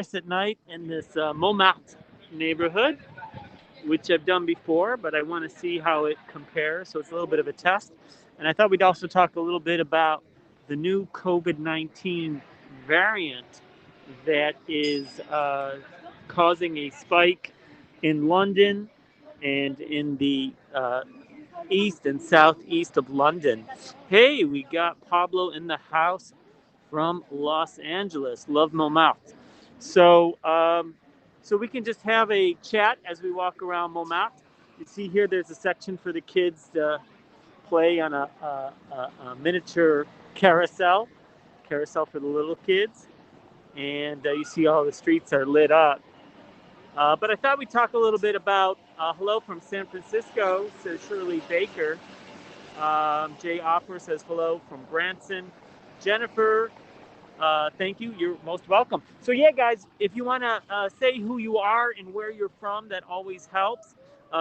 at night in this Montmartre neighborhood, which I've done before, but I want to see how it compares. So it's a little bit of a test. And I thought we'd also talk a little bit about the new COVID-19 variant that is causing a spike in London and in the east and southeast of London. Hey, we got Pablo in the house from Los Angeles. Love Montmartre. So, so we can just have a chat as we walk around Montmartre. You see here, there's a section for the kids to play on a miniature carousel for the little kids. And you see all the streets are lit up. But I thought we'd talk a little bit about hello from San Francisco, says Shirley Baker. Jay Opera says hello from Branson. Jennifer, thank you. You're most welcome. So yeah, guys, if you want to say who you are and where you're from, that always helps.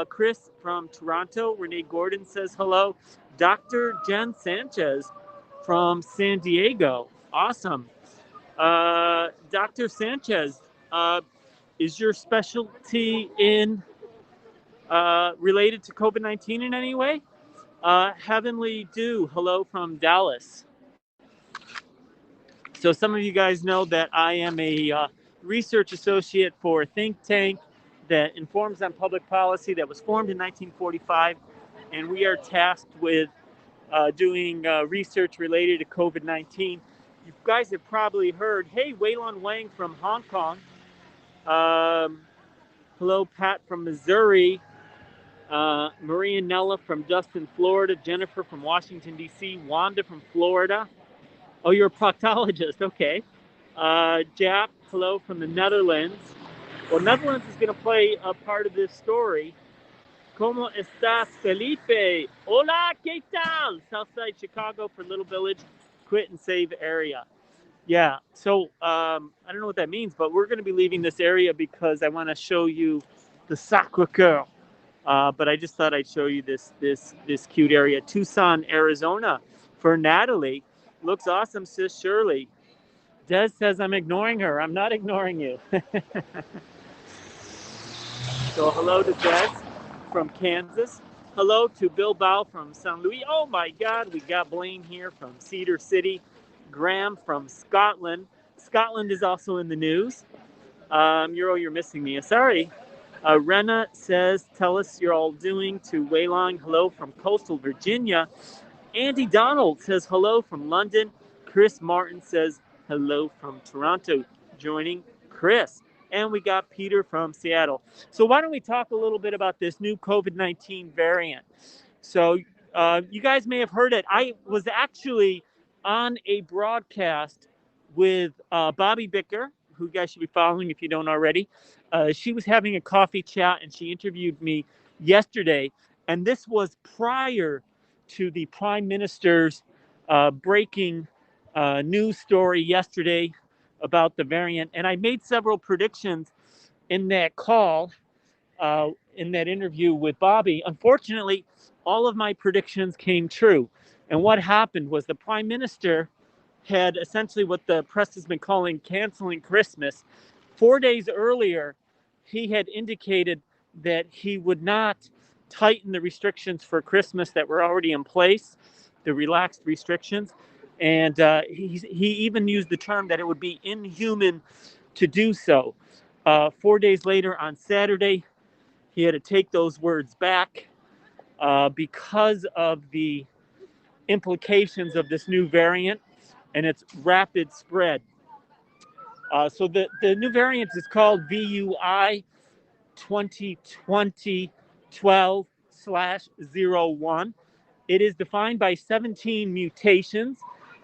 Chris from Toronto. Renee Gordon says hello. Dr. Jen Sanchez from San Diego. Awesome. Dr. Sanchez, is your specialty in related to COVID-19 in any way? Heavenly Dew, hello from Dallas. So some of you guys know that I am a research associate for a think tank that informs on public policy that was formed in 1945, and we are tasked with doing research related to COVID-19. You guys have probably heard, hey, Weilun Wang from Hong Kong. Hello, Pat from Missouri. Maria Nella from Dustin, Florida. Jennifer from Washington, D.C. Wanda from Florida. Oh, you're a proctologist. Okay. Jap, hello from the Netherlands. Well, Netherlands is going to play a part of this story. ¿Cómo estás, Felipe? Hola, ¿qué tal? Southside Chicago for Little Village, quit and save area. Yeah, so I don't know what that means, but we're going to be leaving this area because I want to show you the Sacré-Cœur. But I just thought I'd show you this cute area. Tucson, Arizona for Natalie. Looks awesome, sis Shirley. Des says I'm ignoring her. I'm not ignoring you. So hello to Des from Kansas. Hello to Bill Bow from San Luis. Oh my God, we got Blaine here from Cedar City. Graham from Scotland. Scotland is also in the news. You're missing me. Sorry. Rena says, tell us you're all doing. To Waylong, hello from coastal Virginia. Andy Donald says hello from London. Chris Martin says hello from Toronto, joining Chris. And we got Peter from Seattle. So why don't we talk a little bit about this new COVID-19 variant? So you guys may have heard it. I was actually on a broadcast with Bobby Bicker, who you guys should be following if you don't already. She was having a coffee chat and she interviewed me yesterday. And this was prior to the Prime Minister's breaking news story yesterday about the variant. And I made several predictions in that call, in that interview with Bobby. Unfortunately, all of my predictions came true. And what happened was the Prime Minister had essentially what the press has been calling canceling Christmas. 4 days earlier, he had indicated that he would not tighten the restrictions for Christmas that were already in place, the relaxed restrictions. And he even used the term that it would be inhuman to do so. 4 days later, on Saturday, he had to take those words back because of the implications of this new variant and its rapid spread. So the new variant is called VUI 2020-12/01. It is defined by 17 mutations,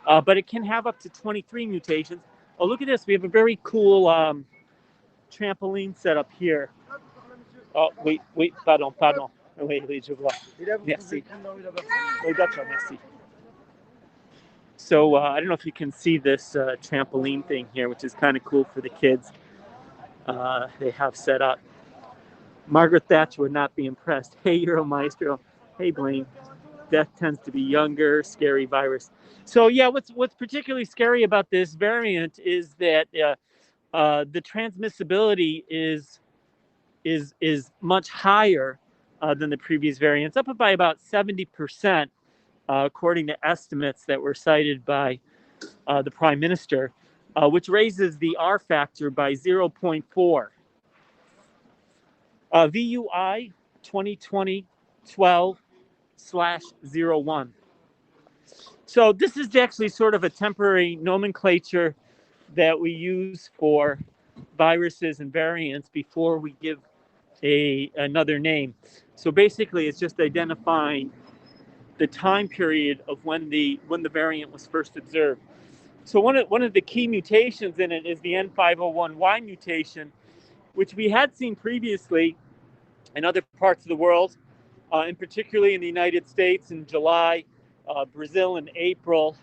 but it can have up to 23 mutations. Oh, look at this. We have a very cool trampoline set up here. Oh, wait, pardon. Oui, je vois. Merci. Oui, d'accord, merci. So I don't know if you can see this trampoline thing here, which is kind of cool for the kids. They have set up. Margaret Thatcher would not be impressed. Hey, Euro Maestro. Hey, Blaine. Death tends to be younger, scary virus. So yeah, what's particularly scary about this variant is that the transmissibility is much higher than the previous variants, up by about 70%, according to estimates that were cited by the Prime Minister, which raises the R factor by 0.4. VUI 2020-12/01. So this is actually sort of a temporary nomenclature that we use for viruses and variants before we give another name. So basically, it's just identifying the time period of when the variant was first observed. So one of the key mutations in it is the N501Y mutation, which we had seen previously in other parts of the world, and particularly in the United States in July, Brazil in April,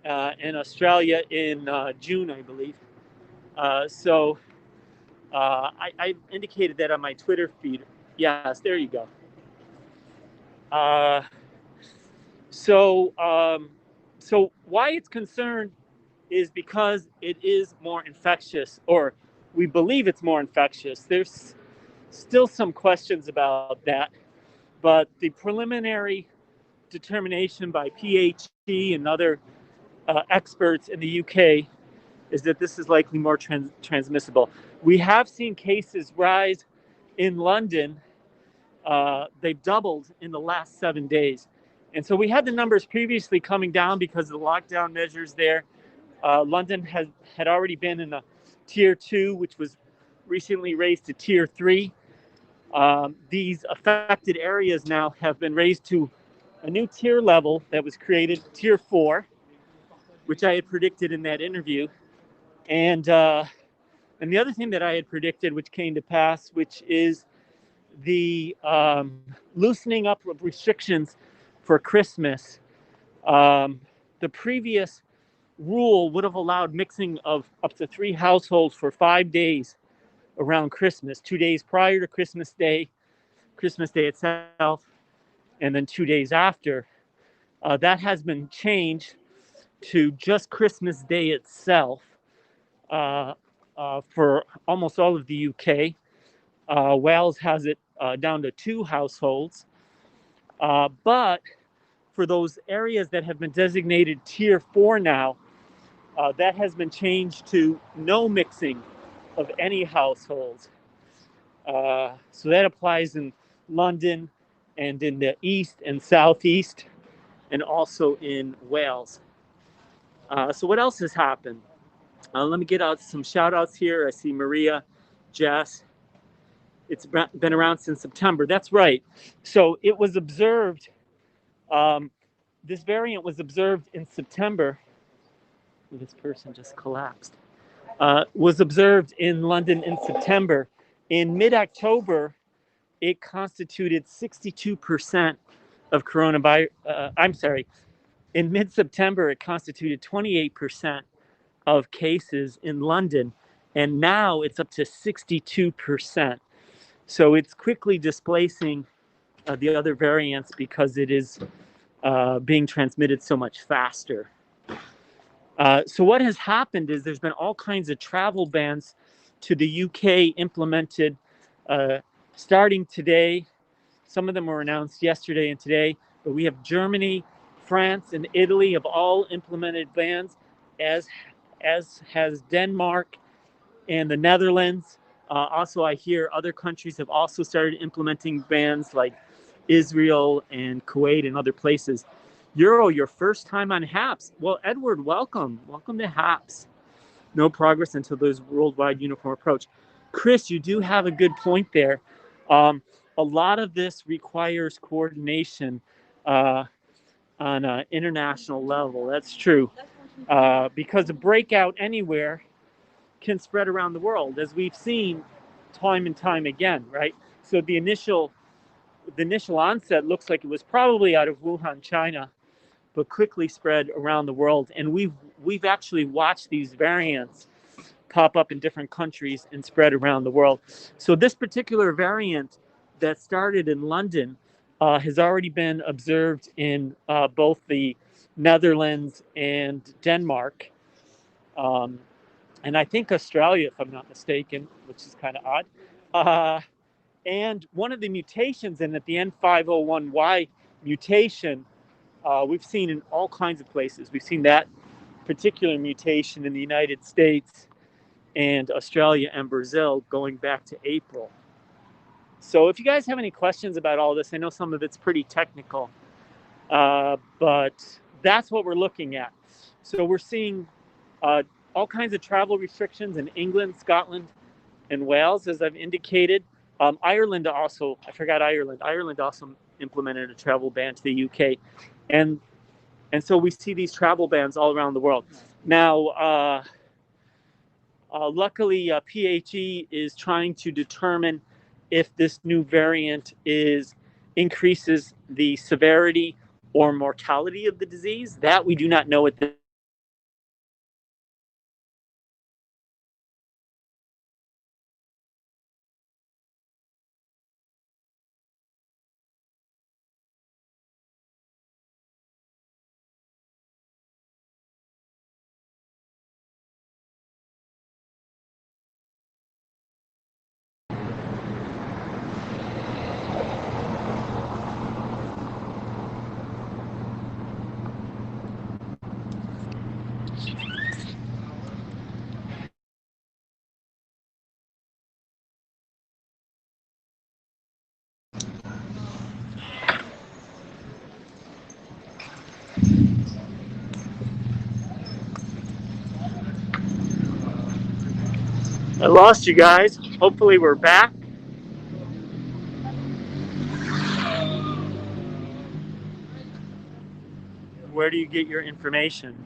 and Australia in June, I believe. I indicated that on my Twitter feed. Yes, there you go. So why it's concerned is because it is more infectious, or we believe it's more infectious. There's still some questions about that, but the preliminary determination by PhD and other experts in the UK is that this is likely more transmissible. We have seen cases rise in London. They've doubled in the last 7 days. And so we had the numbers previously coming down because of the lockdown measures there. London had already been in a tier 2, which was recently raised to tier 3. These affected areas now have been raised to a new tier level that was created, tier 4, which I had predicted in that interview. And the other thing that I had predicted, which came to pass, which is the loosening up of restrictions for Christmas. The previous rule would have allowed mixing of up to 3 households for 5 days around Christmas, 2 days prior to Christmas Day itself, and then 2 days after. That has been changed to just Christmas Day itself for almost all of the UK. Wales has it down to 2 households. But for those areas that have been designated tier 4 now, that has been changed to no mixing of any households. So that applies in London and in the east and southeast, and also in Wales. So what else has happened? Let me get out some shout outs here. I see Maria, Jess. It's been around since September. That's right. So it was observed, this variant was observed in September. This person just collapsed. Was observed in London in September. In mid-October, it constituted 62% of coronavirus. In mid-September, it constituted 28% of cases in London, and now it's up to 62%. So it's quickly displacing the other variants because it is being transmitted so much faster. So what has happened is there's been all kinds of travel bans to the UK implemented starting today. Some of them were announced yesterday and today, but we have Germany, France, and Italy have all implemented bans, as has Denmark and the Netherlands. Also, I hear other countries have also started implementing bans, like Israel and Kuwait and other places. Euro, your first time on HAPS. Well, Edward, welcome. Welcome to HAPS. No progress until there's worldwide uniform approach. Chris, you do have a good point there. A lot of this requires coordination on an international level. That's true. Because a breakout anywhere can spread around the world, as we've seen time and time again, right? So the initial onset looks like it was probably out of Wuhan, China, but quickly spread around the world. And we've actually watched these variants pop up in different countries and spread around the world. So this particular variant that started in London has already been observed in both the Netherlands and Denmark. and I think Australia, if I'm not mistaken, which is kind of odd. Uh, and one of the mutations in it, the N501Y mutation, we've seen in all kinds of places. We've seen that particular mutation in the United States and Australia and Brazil going back to April. So if you guys have any questions about all this, I know some of it's pretty technical, but that's what we're looking at. So we're seeing uh, all kinds of travel restrictions in England, Scotland, and Wales, as I've indicated. Ireland also, I forgot Ireland. Ireland also implemented a travel ban to the UK. And so we see these travel bans all around the world. Now, luckily, PHE is trying to determine if this new variant increases the severity or mortality of the disease. That we do not know at this. I lost you guys. Hopefully, we're back. Where do you get your information?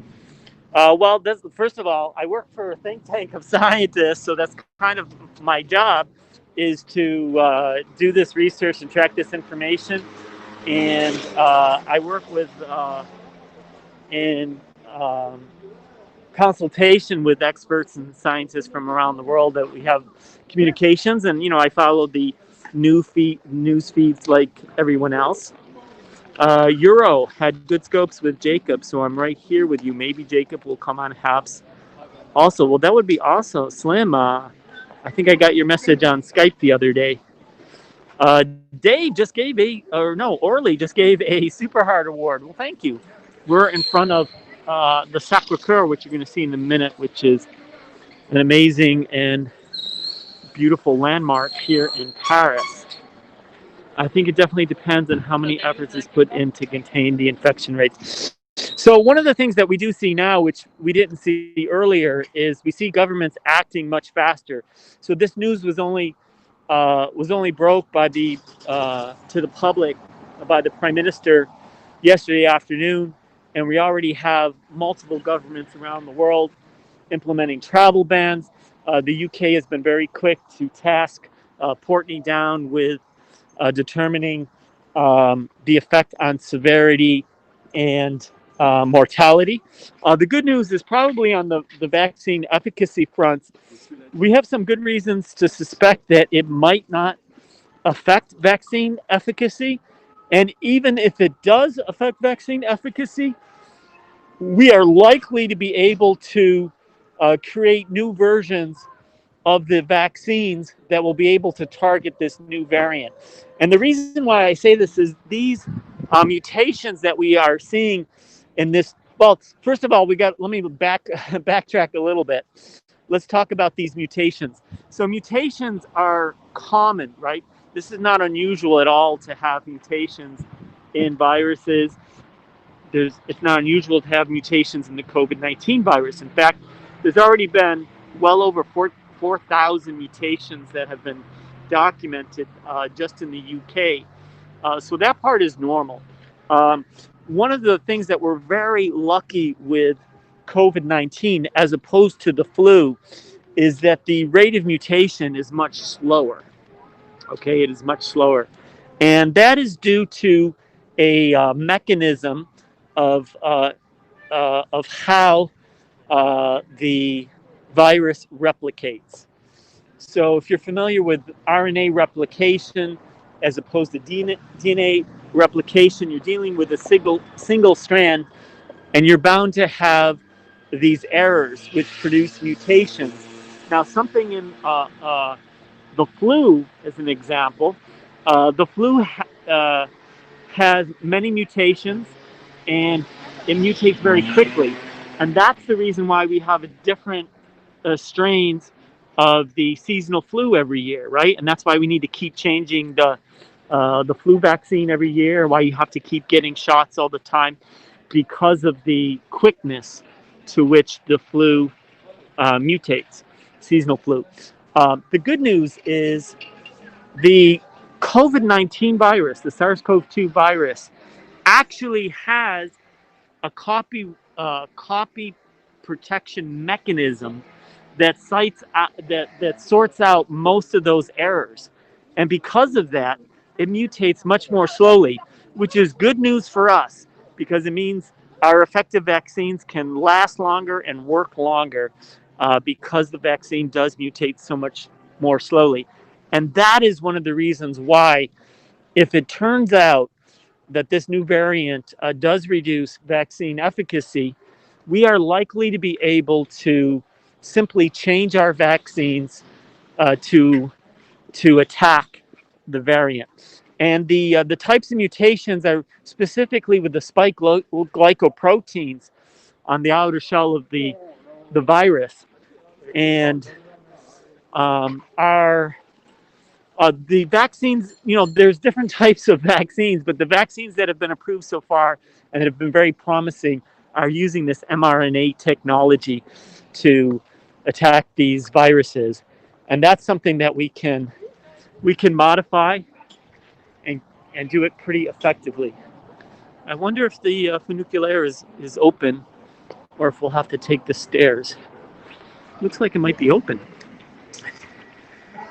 Well, first of all, I work for a think tank of scientists, so that's kind of my job, is to do this research and track this information. And I work with in consultation with experts and scientists from around the world that we have communications. And I follow the news feeds like everyone else. Euro had good scopes with Jacob, so I'm right here with you. Maybe Jacob will come on Haps also. Well, that would be awesome. Slim, I think I got your message on Skype the other day. Dave just gave Orly just gave a Super Hard Award. Well, thank you. We're in front of the Sacré-Cœur, which you're going to see in a minute, which is an amazing and beautiful landmark here in Paris. I think it definitely depends on how many efforts is put in to contain the infection rates. So one of the things that we do see now, which we didn't see earlier, is we see governments acting much faster. So this news was only broke by to the public by the Prime Minister yesterday afternoon, and we already have multiple governments around the world implementing travel bans. The UK has been very quick to task Portney down with determining the effect on severity and mortality. The good news is probably on the vaccine efficacy front. We have some good reasons to suspect that it might not affect vaccine efficacy. And even if it does affect vaccine efficacy, we are likely to be able to create new versions of the vaccines that will be able to target this new variant. And the reason why I say this is these mutations that we are seeing in this. Well, first of all, let me backtrack a little bit. Let's talk about these mutations. So mutations are common, right? This is not unusual at all to have mutations in viruses. It's not unusual to have mutations in the COVID-19 virus. In fact, there's already been well over 4,000 mutations that have been documented just in the UK. So that part is normal. One of the things that we're very lucky with COVID-19 as opposed to the flu is that the rate of mutation is much slower. Okay, it is much slower. And that is due to a mechanism of how the virus replicates. So if you're familiar with RNA replication as opposed to DNA replication, you're dealing with a single strand, and you're bound to have these errors, which produce mutations. Now, something in the flu, as an example, the flu has many mutations, and it mutates very quickly. And that's the reason why we have a different strains of the seasonal flu every year, right? And that's why we need to keep changing the flu vaccine every year, why you have to keep getting shots all the time, because of the quickness to which the flu mutates, seasonal flu. The good news is the COVID-19 virus, the SARS-CoV-2 virus, actually has a copy protection mechanism that that sorts out most of those errors, and because of that, it mutates much more slowly, which is good news for us because it means our effective vaccines can last longer and work longer because the vaccine does mutate so much more slowly. And that is one of the reasons why, if it turns out that this new variant does reduce vaccine efficacy, we are likely to be able to simply change our vaccines to attack the variant. And the types of mutations are specifically with the spike glycoproteins on the outer shell of the virus, and are the vaccines, there's different types of vaccines, but the vaccines that have been approved so far and that have been very promising are using this mRNA technology to attack these viruses. And that's something that we can modify and do it pretty effectively. I wonder if the funicular is open or if we'll have to take the stairs. Looks like it might be open.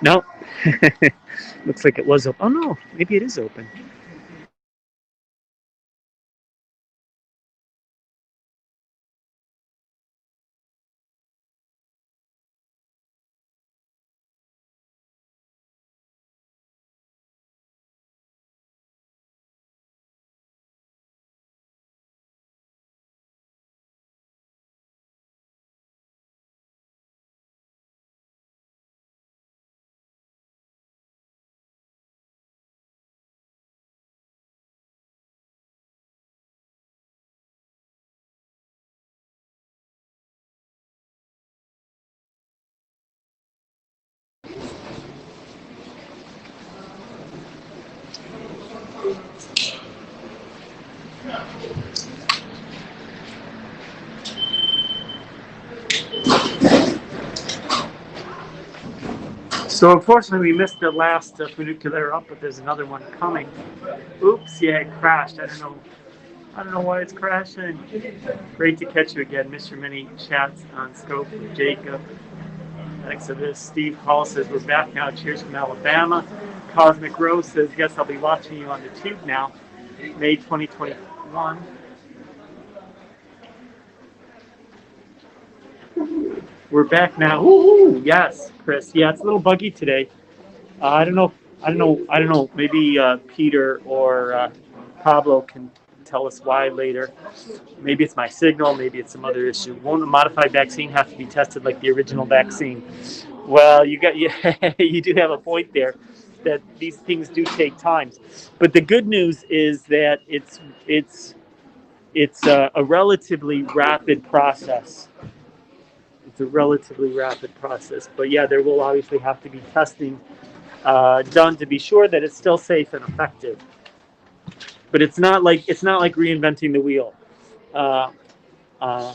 No, looks like it was open. Oh no, maybe it is open. So unfortunately, we missed the last funicular up, but there's another one coming. Oops, yeah, it crashed. I don't know why it's crashing. Great to catch you again. Missed your many chats on Scope with Jacob. Thanks to this. Steve Hall says we're back now. Cheers from Alabama. Cosmic Rose says, guess I'll be watching you on the tube now. May 2021. We're back now. Woo-hoo! Yes, Chris. Yeah, it's a little buggy today. I don't know. I don't know. Maybe Peter or Pablo can tell us why later. Maybe it's my signal. Maybe it's some other issue. Won't a modified vaccine have to be tested like the original vaccine? Well, you do have a point there, that these things do take time. But the good news is that it's a relatively rapid process. It's a relatively rapid process. But yeah, there will obviously have to be testing done to be sure that it's still safe and effective. But it's not like reinventing the wheel. Uh, uh,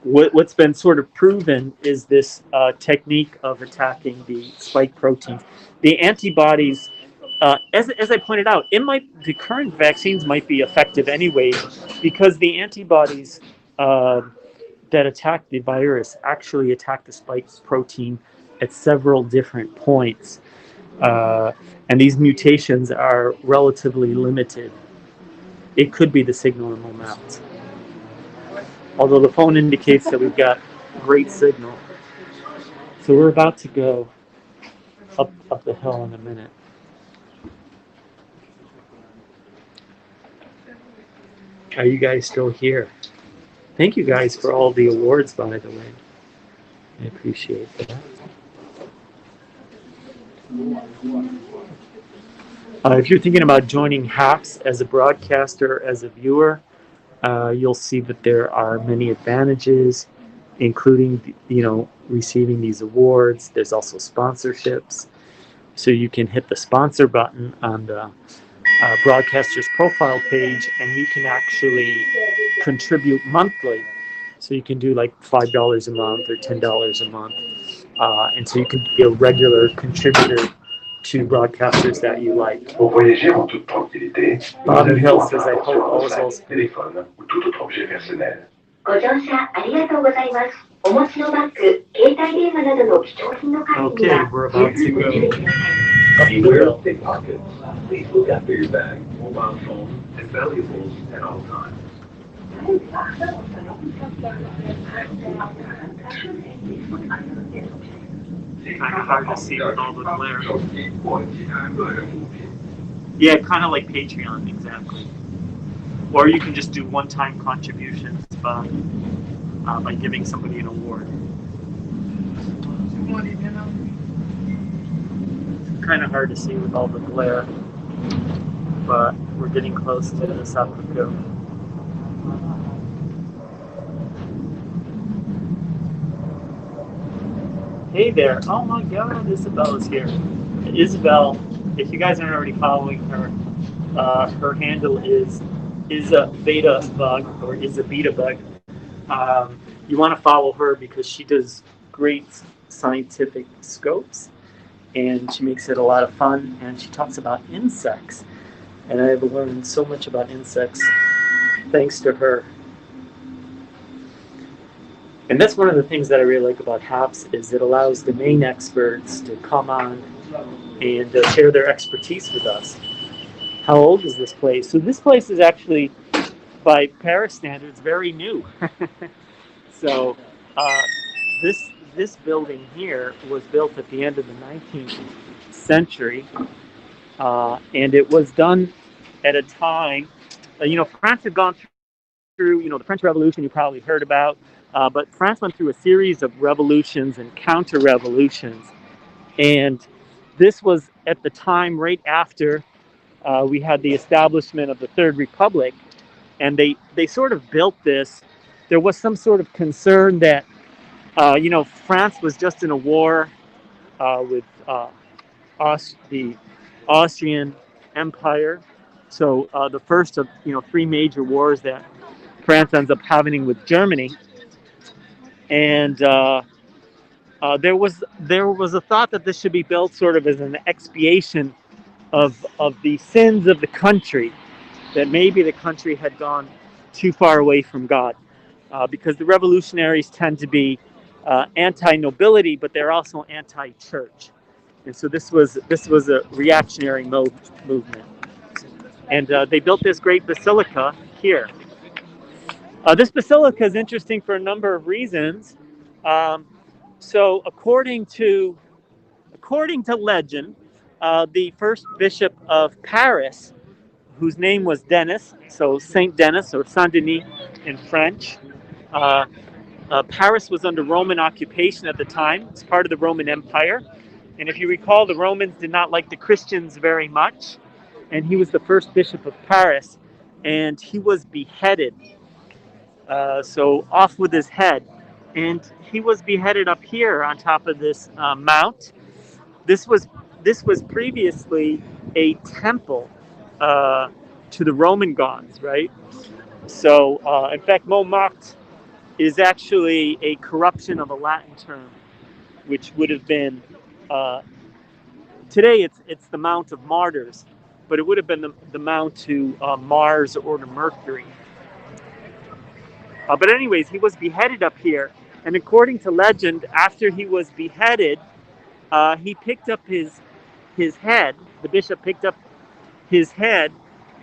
what's been sort of proven is this technique of attacking the spike proteins. The antibodies, as I pointed out, the current vaccines might be effective anyway, because the antibodies that attack the virus actually attack the spike protein at several different points. And these mutations are relatively limited. It could be the signal in Mount. Although the phone indicates that we've got great signal. So we're about to go up the hill in a minute. Are you guys still here? Thank you guys for all the awards, by the way. I appreciate that. If you're thinking about joining HAPS as a broadcaster, as a viewer, you'll see that there are many advantages, including receiving these awards. There's also sponsorships, so you can hit the sponsor button on the broadcaster's profile page, and you can actually contribute monthly. So you can do like $5 a month or $10 a month, and so you can be a regular contributor to broadcasters that you like. Pour voyager en toute tranquillité, Bobby Hill says, I hope all is well. téléphone ou tout autre objet personnel. ご乗車ありがとうございます。お持ちのバッグ、携帯電話などの貴重品の管理には we're about to 十分ご注意 go. ください。 Beware of pickpockets. Please look after your bag, mobile phone, and valuables at all times. Kind of hard to see with all the glare. Yeah, kind of like Patreon, exactly. Or you can just do one-time contributions by giving somebody an award. It's kind of hard to see with all the glare, but we're getting close to the Sapuku. Hey there. Oh my god, Isabel is here. Isabel, if you guys aren't already following her, her handle is Isabeta Bug or Isabeta Bug. You want to follow her because she does great scientific scopes, and she makes it a lot of fun, and she talks about insects. And I have learned so much about insects thanks to her. And that's one of the things that I really like about HAPS is it allows domain experts to come on and share their expertise with us. How old is this place? So this place is actually, by Paris standards, very new. So this building here was built at the end of the 19th century, and it was done at a time, France had gone through, the French Revolution you probably heard about, but France went through a series of revolutions and counter-revolutions, and this was at the time right after we had the establishment of the Third Republic, and they sort of built this. There was some sort of concern that, France was just in a war with the Austrian Empire. So the first of three major wars that France ends up having with Germany, and there was a thought that this should be built sort of as an expiation of the sins of the country, that maybe the country had gone too far away from God, because the revolutionaries tend to be anti-nobility, but they're also anti-church, and so this was a reactionary movement, and they built this great basilica here. This basilica is interesting for a number of reasons. So according to legend, the first bishop of Paris, whose name was Denis, so Saint Denis or Saint Denis in French, Paris was under Roman occupation at the time. It's part of the Roman Empire. And if you recall, the Romans did not like the Christians very much. And he was the first bishop of Paris. And he was beheaded. So off with his head. And he was beheaded up here on top of this mount. This was previously a temple to the Roman gods, right? So, in fact, Montmartre is actually a corruption of a Latin term, which would have been today it's the Mount of Martyrs, but it would have been the Mount to Mars or to Mercury. But anyways, he was beheaded up here, and according to legend, after he was beheaded, he picked up his head. The bishop picked up his head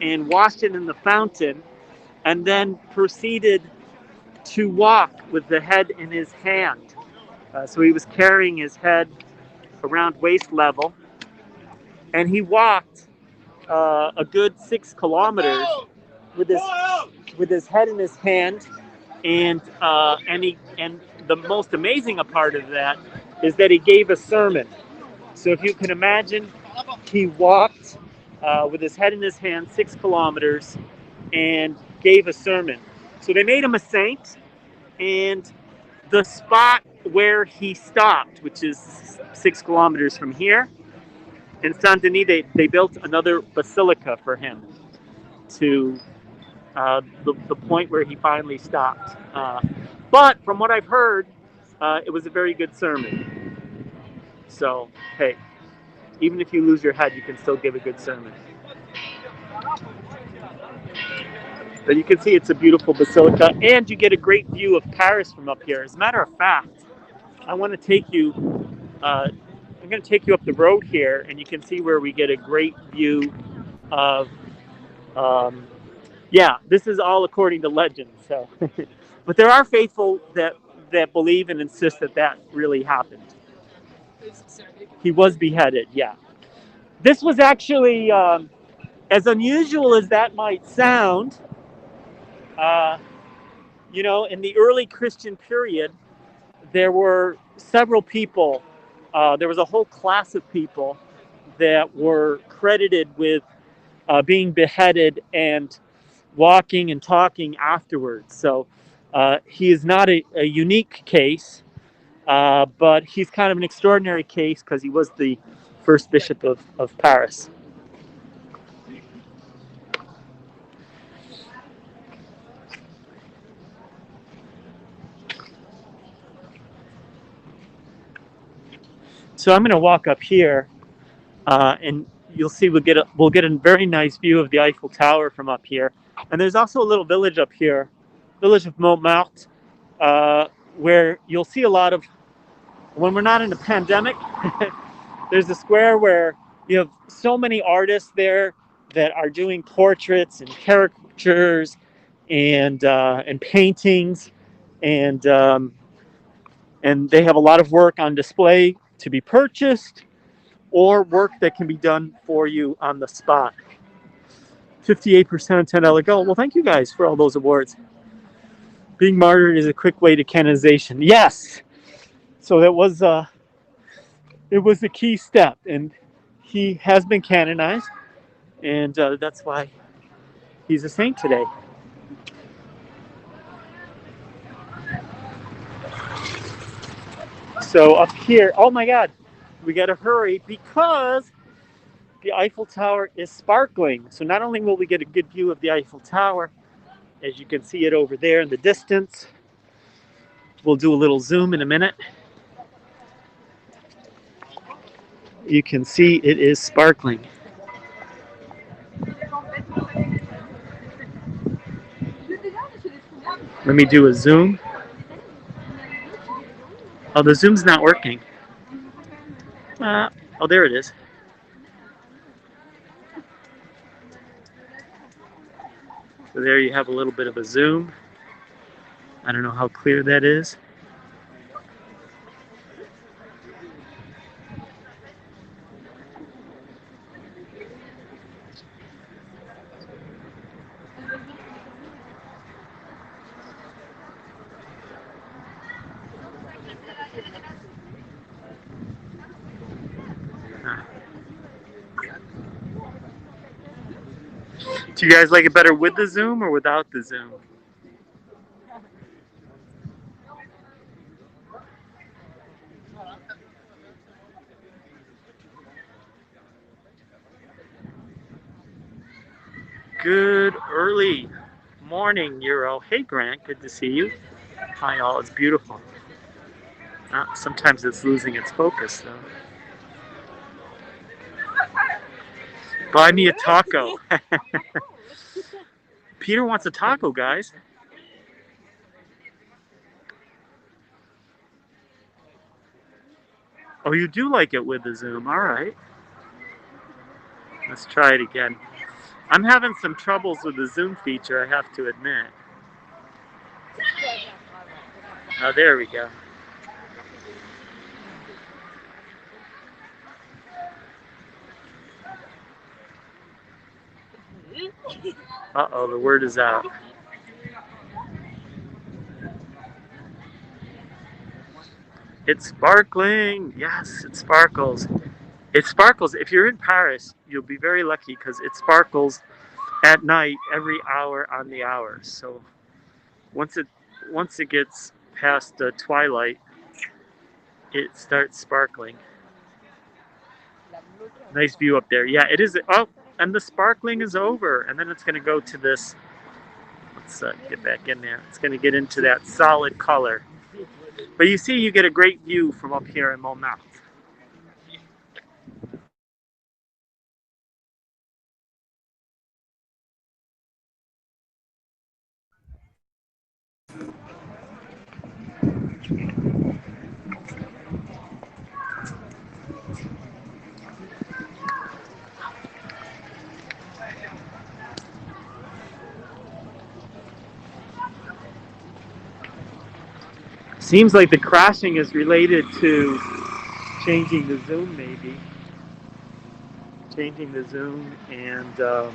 and washed it in the fountain, and then proceeded to walk with the head in his hand. So he was carrying his head around waist level, and he walked a good 6 kilometers with his head in his hand, And the most amazing part of that is that he gave a sermon. So if you can imagine, he walked with his head in his hand 6 kilometers and gave a sermon. So they made him a saint, and the spot where he stopped, which is 6 kilometers from here, in Saint Denis, they built another basilica for him to the point where he finally stopped. But from what I've heard, it was a very good sermon. So, hey, even if you lose your head, you can still give a good sermon. But you can see it's a beautiful basilica, and you get a great view of Paris from up here. As a matter of fact, I want to take you. I'm going to take you up the road here, and you can see where we get a great view of. Um, yeah, this is all according to legend. So, but there are faithful that believe and insist that that really happened. He was beheaded. Yeah, this was actually as unusual as that might sound. Uh, in the early Christian period, there were several people. There was a whole class of people that were credited with being beheaded and walking and talking afterwards. So he is not a unique case, but he's kind of an extraordinary case because he was the first bishop of Paris. So I'm going to walk up here, and you'll see we'll get a very nice view of the Eiffel Tower from up here. And there's also a little village up here, village of Montmartre, where you'll see a lot of, when we're not in a pandemic, there's a square where you have so many artists there that are doing portraits and caricatures and paintings, and and they have a lot of work on display to be purchased or work that can be done for you on the spot. 58% $10 gold. Well, thank you guys for all those awards. Being martyred is a quick way to canonization. Yes. So that was it was a key step, and he has been canonized, and that's why he's a saint today. So up here, oh my God, we got to hurry because the Eiffel Tower is sparkling. So not only will we get a good view of the Eiffel Tower, as you can see it over there in the distance, we'll do a little zoom in a minute. You can see it is sparkling. Let me do a zoom. Oh, the zoom's not working. Oh, there it is. So there you have a little bit of a zoom. I don't know how clear that is. Do you guys like it better with the zoom or without the zoom? Good early morning, Euro. Hey, Grant, good to see you. Hi, all. It's beautiful. Sometimes it's losing its focus, though. Buy me a taco. Peter wants a taco, guys. Oh, you do like it with the zoom. All right. Let's try it again. I'm having some troubles with the zoom feature, I have to admit. Oh, there we go. Uh-oh, the word is out. It's sparkling. Yes, it sparkles. It sparkles. If you're in Paris, you'll be very lucky because it sparkles at night every hour on the hour. So once it once it gets past twilight, it starts sparkling. Nice view up there. Yeah, it is. Oh, and the sparkling is over, and then it's going to go to this. Let's get back in there. It's going to get into that solid color. But you see, you get a great view from up here in Montmartre. Seems like the crashing is related to changing the zoom, maybe. Changing the zoom and for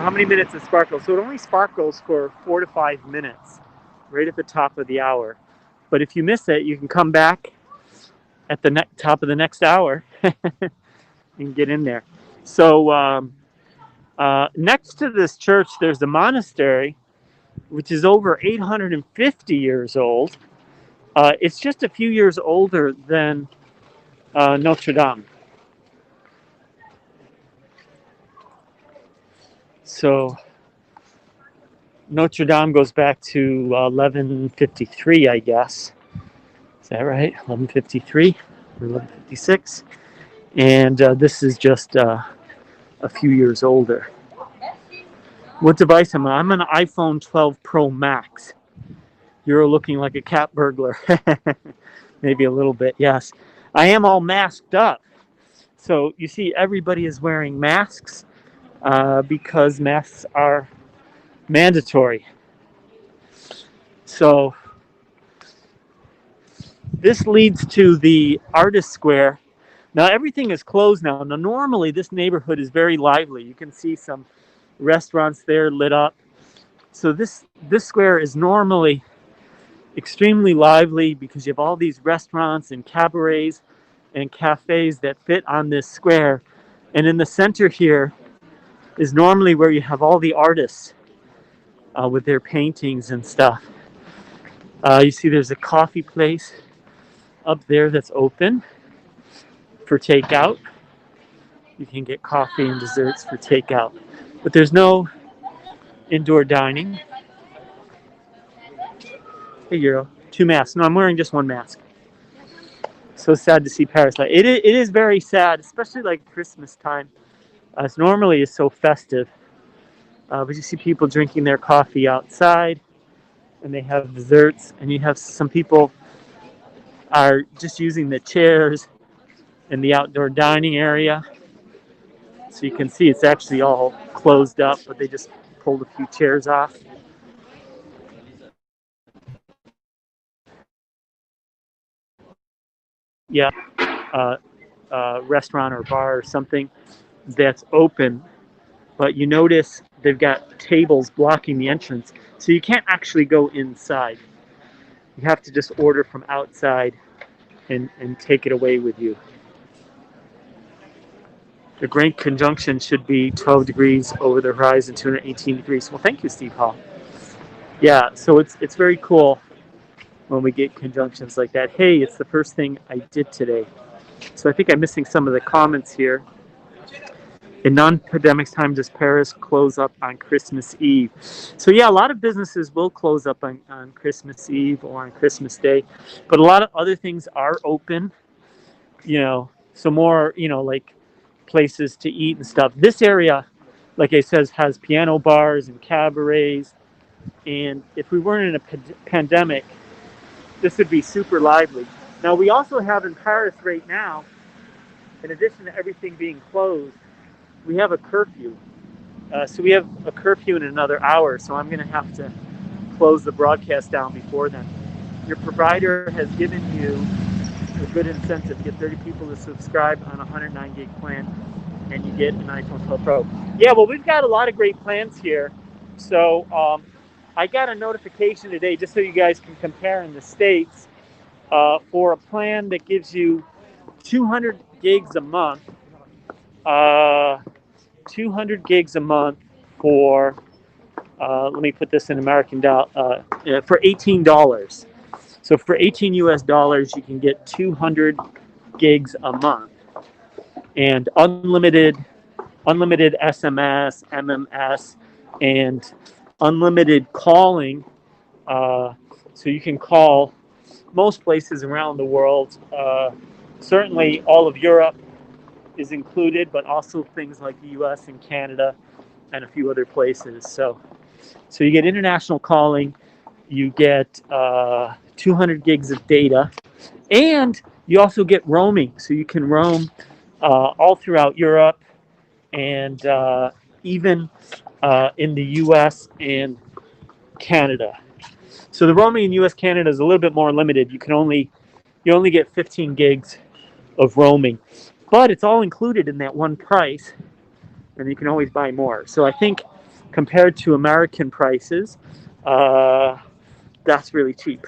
how many minutes it sparkles? So it only sparkles for 4 to 5 minutes, right at the top of the hour. But if you miss it, you can come back at the top of the next hour and get in there. So next to this church, there's a monastery, which is over 850 years old. It's just a few years older than Notre Dame. So Notre Dame goes back to 1153, I guess. Is that right? 1153 or 1156? And this is just a few years older. What device am I? I'm an iPhone 12 Pro Max. You're looking like a cat burglar. Maybe a little bit, yes. I am all masked up. So you see, everybody is wearing masks because masks are mandatory. So this leads to the Artist Square. Now everything is closed now. Now normally this neighborhood is very lively. You can see some restaurants there lit up. So this square is normally extremely lively because you have all these restaurants and cabarets and cafes that fit on this square. And in the center here is normally where you have all the artists with their paintings and stuff. You see there's a coffee place up there that's open for takeout. You can get coffee and desserts for takeout. But there's no indoor dining. Hey, Euro. 2 masks. No, I'm wearing just 1 mask. So sad to see Paris. It is very sad, especially like Christmas time. It's normally is so festive. But you see people drinking their coffee outside, and they have desserts, and you have some people are just using the chairs in the outdoor dining area. So you can see it's actually all closed up, but they just pulled a few chairs off. Yeah, restaurant or bar or something that's open, but you notice they've got tables blocking the entrance, so you can't actually go inside. You have to just order from outside and take it away with you. The Great Conjunction should be 12 degrees over the horizon, 218 degrees. Well, thank you, Steve Hall. Yeah, so it's very cool when we get conjunctions like that. Hey, it's the first thing I did today. So I think I'm missing some of the comments here. In non-pandemic time, does Paris close up on Christmas Eve? So yeah, a lot of businesses will close up on Christmas Eve or on Christmas Day, but a lot of other things are open, so more, like places to eat and stuff. This area, like I says, has piano bars and cabarets, and if we weren't in a pandemic, this would be super lively. Now, we also have in Paris right now, in addition to everything being closed, we have a curfew. So we have a curfew in another hour, so I'm going to have to close the broadcast down before then. Your provider has given you a good incentive. Get 30 people to subscribe on a 109 gig plan, and you get an iPhone 12 Pro. Yeah, well, we've got a lot of great plans here So I got a notification today, just so you guys can compare in the States, for a plan that gives you 200 gigs a month. 200 gigs a month for, let me put this in American dollar, for $18. So for 18 US dollars, you can get 200 gigs a month and unlimited SMS, MMS, and unlimited calling. So you can call most places around the world. Certainly, all of Europe is included, but also things like the U.S. and Canada and a few other places. So you get international calling, you get 200 gigs of data, and you also get roaming. So you can roam all throughout Europe and even in the U.S. and Canada. So the roaming in U.S. Canada is a little bit more limited. You only get 15 gigs of roaming, but it's all included in that one price, and you can always buy more. So I think compared to American prices, that's really cheap.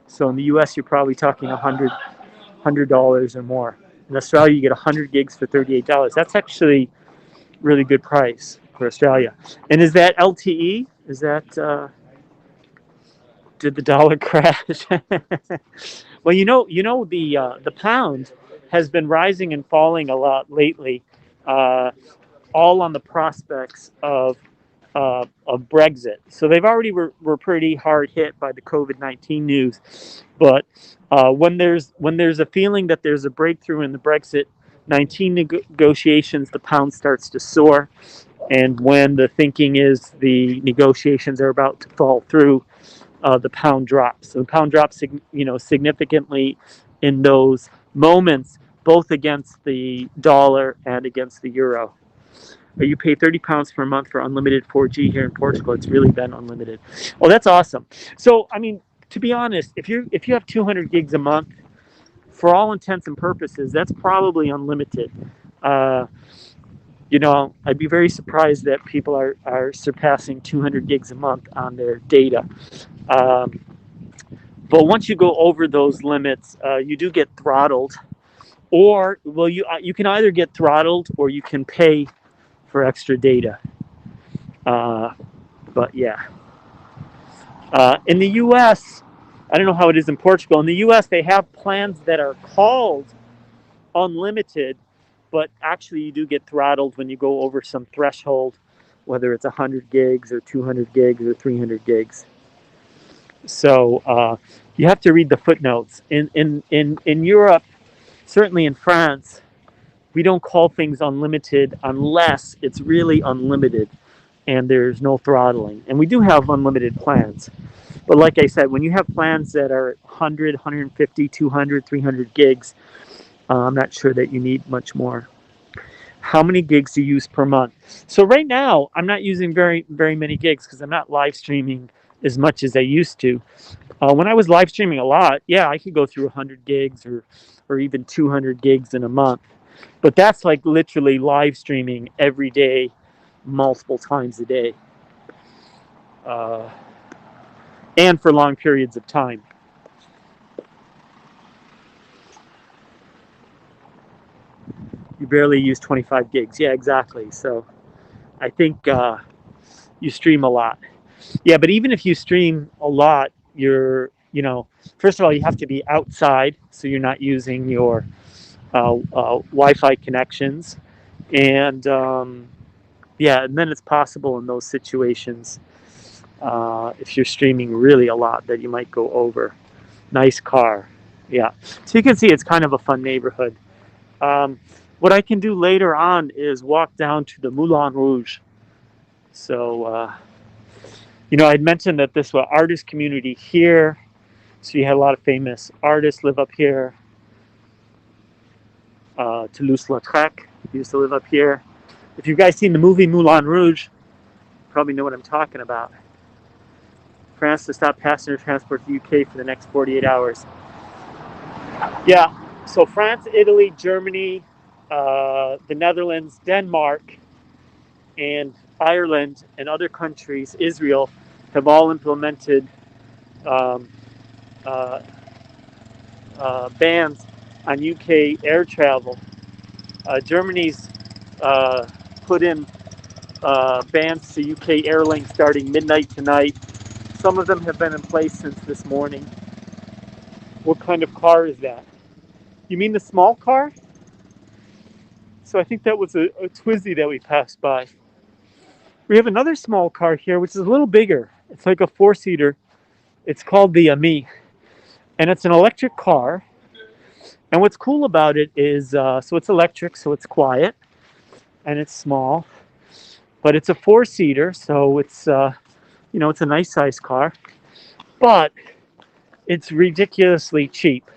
So in the U.S. you're probably talking $100 or more. In Australia you get 100 gigs for $38. That's actually really good price for Australia. And is that LTE? Is that did the dollar crash? Well, the pound has been rising and falling a lot lately, uh, all on the prospects of Brexit. So they've already were pretty hard hit by the COVID-19 news, but when there's a feeling that there's a breakthrough in the Brexit-19 negotiations, the pound starts to soar, and when the thinking is the negotiations are about to fall through, the pound drops. So the pound drops, significantly in those moments, both against the dollar and against the euro. You pay £30 per month for unlimited 4G here in Portugal. It's really been unlimited. Oh, that's awesome. So, I mean, to be honest, if you have 200 gigs a month, for all intents and purposes, that's probably unlimited. I'd be very surprised that people are surpassing 200 gigs a month on their data. Um, but once you go over those limits, you do get throttled, or you can either get throttled or you can pay for extra data. But yeah, in the U.S., I don't know how it is in Portugal. In the U.S., they have plans that are called unlimited, but actually you do get throttled when you go over some threshold, whether it's 100 gigs or 200 gigs or 300 gigs. So you have to read the footnotes. In Europe, certainly in France, we don't call things unlimited unless it's really unlimited and there's no throttling. And we do have unlimited plans. But like I said, when you have plans that are 100, 150, 200, 300 gigs, I'm not sure that you need much more. How many gigs do you use per month? So right now, I'm not using very, very many gigs because I'm not live streaming as much as I used to. When I was live streaming a lot, yeah, I could go through 100 gigs or even 200 gigs in a month. But that's like literally live streaming every day, multiple times a day, and for long periods of time. You barely use 25 gigs. Yeah, exactly. So I think you stream a lot. Yeah, but even if you stream a lot, first of all, you have to be outside, so you're not using your Wi-Fi connections. And and then it's possible in those situations, if you're streaming really a lot, that you might go over. Nice car. Yeah. So you can see it's kind of a fun neighborhood. What I can do later on is walk down to the Moulin Rouge. So, I'd mentioned that this was artist community here. So you had a lot of famous artists live up here. Toulouse-Lautrec used to live up here. If you guys seen the movie Moulin Rouge, you probably know what I'm talking about. France to stop passenger transport to the UK for the next 48 hours. Yeah, so France, Italy, Germany, the Netherlands, Denmark, and Ireland, and other countries, Israel, have all implemented um, uh, bans on UK air travel. Germany's put in bans to UK airlines starting midnight tonight. Some of them have been in place since this morning. What kind of car is that? You mean the small car? So I think that was a Twizy that we passed by. We have another small car here, which is a little bigger. It's like a four-seater. It's called the Ami, and it's an electric car. And what's cool about it is, so it's electric, so it's quiet, and it's small, but it's a four-seater, so it's, it's a nice size car, but it's ridiculously cheap.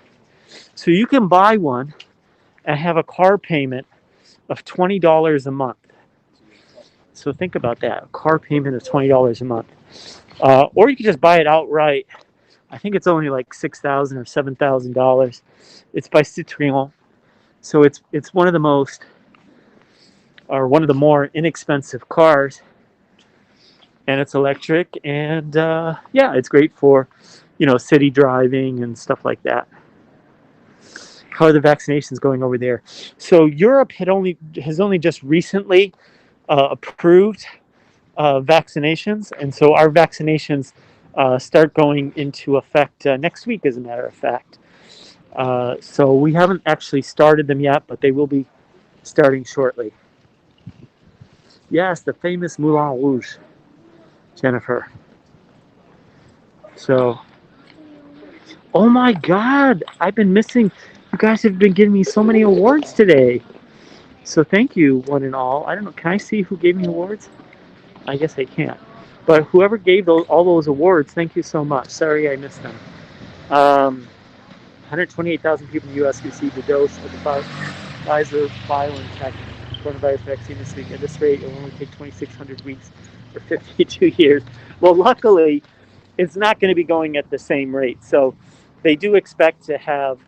So you can buy one and have a car payment of $20 a month. So think about that, a car payment of $20 a month. Or you can just buy it outright. I think it's only like $6,000 or $7,000. It's by Citroën, so it's one of the most, or one of the more inexpensive cars, and it's electric, and yeah, it's great for, city driving and stuff like that. How are the vaccinations going over there? So Europe has only just recently approved vaccinations, and so our vaccinations start going into effect next week, as a matter of fact. So we haven't actually started them yet, but they will be starting shortly. Yes, the famous Moulin Rouge, Jennifer. So, oh my God, I've been missing. You guys have been giving me so many awards today. So thank you, one and all. I don't know, can I see who gave me awards? I guess I can't. But whoever gave all those awards, thank you so much. Sorry I missed them. 128,000 people in the U.S. received a dose of the Pfizer BioNTech coronavirus vaccine this week. At this rate, it will only take 2,600 weeks or 52 years. Well, luckily, it's not going to be going at the same rate. So they do expect to have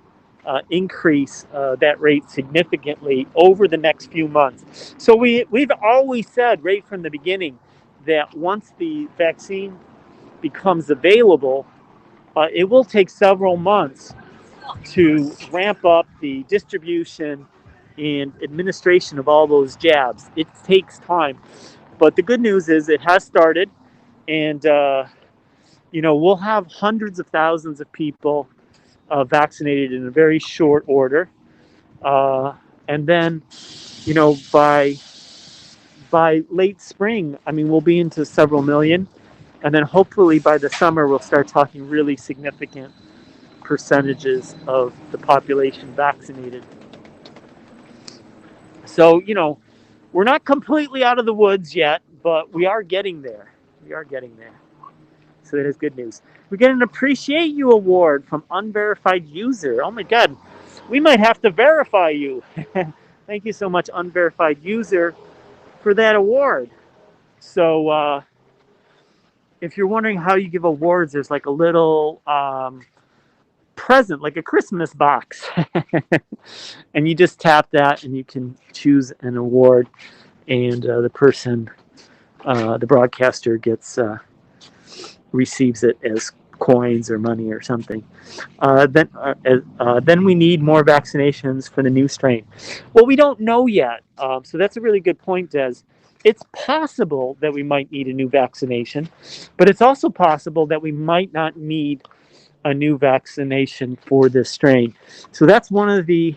increase that rate significantly over the next few months. So we've always said right from the beginning that once the vaccine becomes available, it will take several months to ramp up the distribution and administration of all those jabs. It takes time. But the good news is it has started, and we'll have hundreds of thousands of people vaccinated in a very short order. And then, by late spring, I mean, we'll be into several million. And then hopefully by the summer, we'll start talking really significant percentages of the population vaccinated. So, we're not completely out of the woods yet, but we are getting there. We are getting there. So that is good news. We get an Appreciate You award from Unverified User. Oh my God, we might have to verify you. Thank you so much, Unverified User, for that award. So if you're wondering how you give awards, there's like a little present, like a Christmas box. And you just tap that and you can choose an award, and the person, the broadcaster, receives it as coins or money or something. Then we need more vaccinations for the new strain. Well, we don't know yet. So that's a really good point, Des. It's possible that we might need a new vaccination, but it's also possible that we might not need a new vaccination for this strain. So that's one of the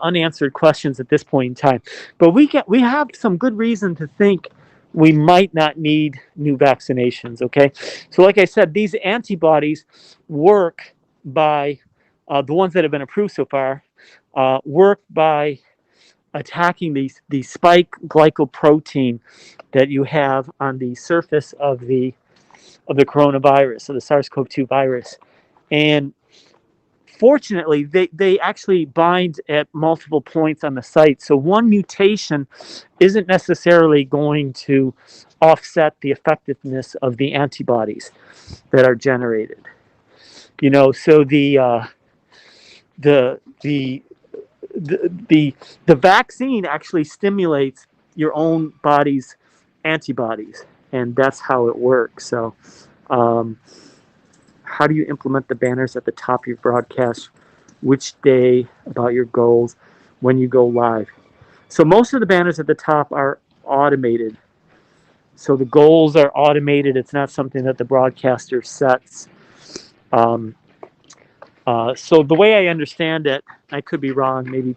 unanswered questions at this point in time. But we have some good reason to think we might not need new vaccinations, okay? So like I said, these antibodies work by, the ones that have been approved so far, work by attacking the spike glycoprotein that you have on the surface of the coronavirus, of the SARS-CoV-2 virus. And fortunately, they actually bind at multiple points on the site. So one mutation isn't necessarily going to offset the effectiveness of the antibodies that are generated. So the vaccine actually stimulates your own body's antibodies, and that's how it works. So, um, how do you implement the banners at the top of your broadcast? Which day, about your goals, when you go live? So most of the banners at the top are automated. So the goals are automated. It's not something that the broadcaster sets. Um, so the way I understand it, I could be wrong. Maybe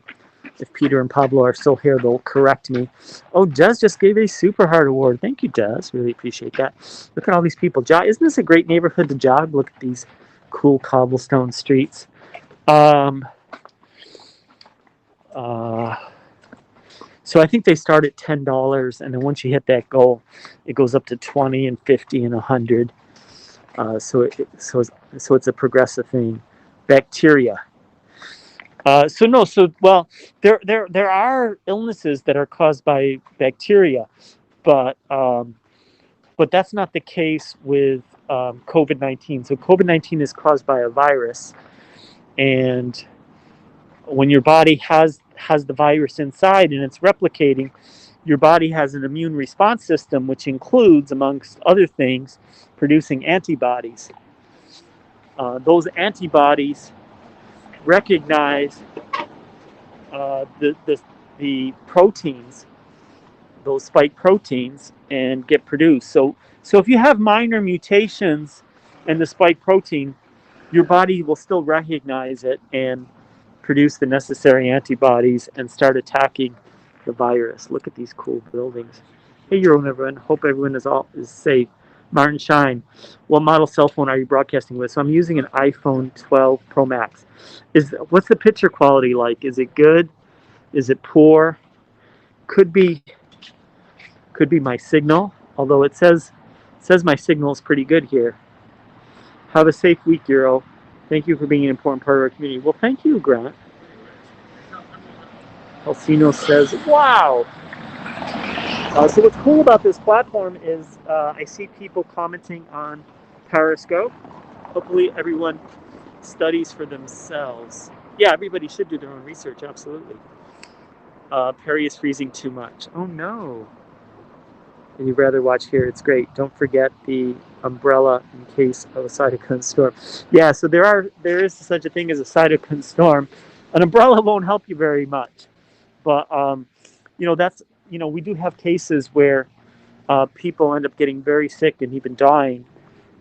if Peter and Pablo are still here, they'll correct me. Oh, Jez just gave a Super Heart Award. Thank you, Jez. Really appreciate that. Look at all these people. Isn't this a great neighborhood to jog? Look at these cool cobblestone streets. Um, uh, so I think they start at $10, and then once you hit that goal, it goes up to 20 and 50 and 100. So it's a progressive thing. Bacteria. There are illnesses that are caused by bacteria, but that's not the case with COVID-19. So COVID-19 is caused by a virus, and when your body has the virus inside and it's replicating, your body has an immune response system, which includes, amongst other things, producing antibodies. Those antibodies recognize the proteins, those spike proteins, and get produced. So if you have minor mutations in the spike protein, your body will still recognize it and produce the necessary antibodies and start attacking the virus. Look at these cool buildings. Hey, everyone. Hope everyone is safe. Martin Shine. What model cell phone are you broadcasting with? So I'm using an iPhone 12 Pro Max. What's the picture quality like? Is it good? Is it poor? Could be my signal, although it says my signal is pretty good here. Have a safe week, Euro. Thank you for being an important part of our community. Well, thank you, Grant. Alcino says, wow. So what's cool about this platform is I see people commenting on Periscope. Hopefully everyone studies for themselves. Yeah, everybody should do their own research, absolutely. Perry is freezing too much. Oh no. And you'd rather watch here, it's great. Don't forget the umbrella in case of a cytokine storm. Yeah, so there is such a thing as a cytokine storm. An umbrella won't help you very much. But we do have cases where people end up getting very sick and even dying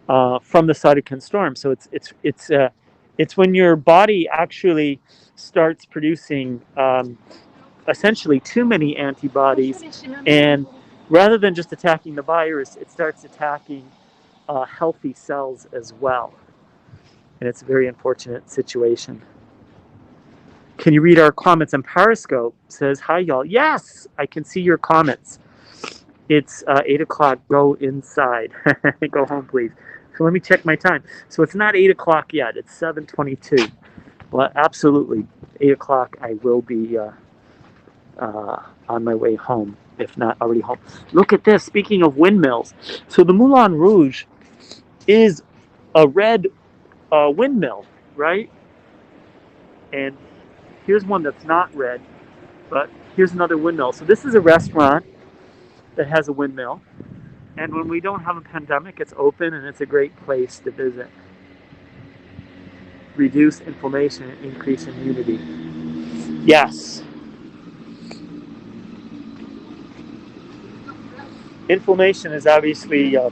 from the cytokine storm. So it's when your body actually starts producing essentially too many antibodies, and rather than just attacking the virus, it starts attacking healthy cells as well. And it's a very unfortunate situation. Can you read our comments on Periscope? It says, hi, y'all. Yes, I can see your comments. It's 8 o'clock. Go inside. Go home, please. So let me check my time. So it's not 8 o'clock yet. It's 7:22. Well, absolutely. 8 o'clock, I will be on my way home, if not already home. Look at this. Speaking of windmills. So the Moulin Rouge is a red windmill, right? And here's one that's not red, but here's another windmill. So this is a restaurant that has a windmill. And when we don't have a pandemic, it's open and it's a great place to visit. Reduce inflammation and increase immunity. Yes. Inflammation is obviously a